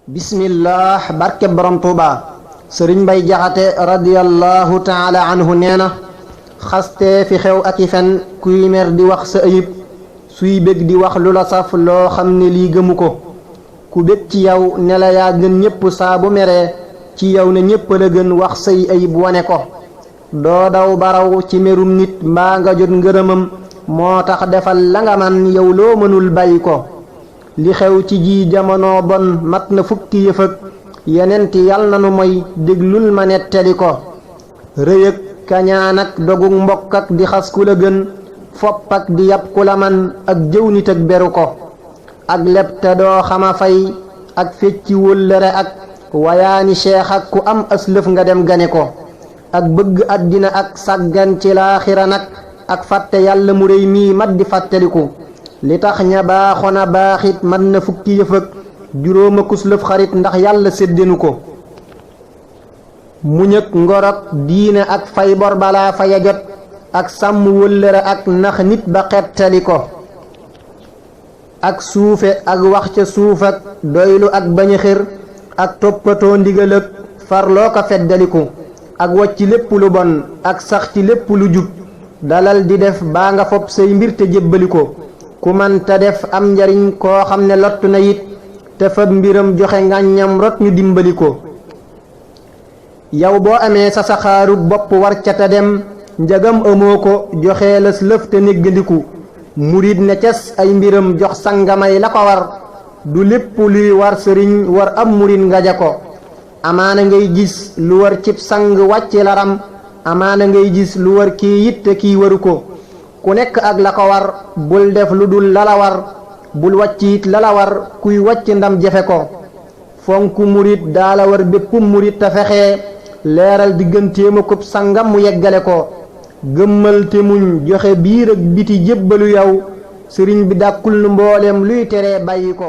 bismillah barke borom Tuuba sëriñ Mbay Jaxate radiyallahu taala anhu nee na xaste fi xew ak i fen kuy mer di wax sa ayib suy bég di wax lu la saf loo xam ne lii gëmu ko ku bég ci yow ne la yaa gën ñépp saa bu meree ci yow ne ñépp la gën wax say ayib wane ko doo daw baraw ci merum nit mbaa nga jot ngërëmam moo tax defal la nga man yow loo mënul bàyyi ko li xew ci ji jamono bon mat na fukki yëf ak yenenti yal na nu moy déglul ma nettali ko rëy ak kañaan ak dogug mbokk ak di xas ku la gën fopp ak di yab ku la man ak jëw nit ak beru ko ak leb te doo xama fay ak fecci wóllëre ak wayaani cheikh ak ku am aslëf nga dem gane ko ak bëgg àddina ak sàggan ci laaxira nag ak fàtte yàlla mu réy mii mat di fàttaliku li tax ña baaxoon a baaxit mat na fukki yëf ak juróoma kuslëf xarit ndax yàlla séddenu ko muñ ak ngor ak diine ak fay bor balaa faya jot ak sàmm wëllëre ak nax nit ba xettali ko ak suufe ak wax ca suuf ak doylu ak bañ a xër ak toppatoo ndigal ak farloo ko feddaliku ak wacc lépp lu bon ak sax ci lépp lu jub dalal di def baa nga fopp say mbir te jébbali ko ku man te def am njariñ koo xam ne lottu na it te fab mbiram joxe ngàññam rot ñu dimbali ko yow boo amee sa saxaarug bopp war ca te dem njagam amoo ko joxe las lëf te néggandiku murit ne cas ay mbiram jox sangamay la ko war du lépp luy war sëriñ war am murit nga ja ko amaana ngay gis lu war cib sang wàcc laram amaana ngay gis lu war kii it te kii waru ko ku nekk ak la ko war bul def lu dul lala war bul wàcc it lala war kuy wàcc ndam jafe ko fonku murit daala war bépp murit te fexe leeral digganteema ko sangam mu yeggale ko gëmmal te muñ joxe biir ak biti jébbalu yow sëriñ bi dàkkul nu mbooleem luy tere bàyyi ko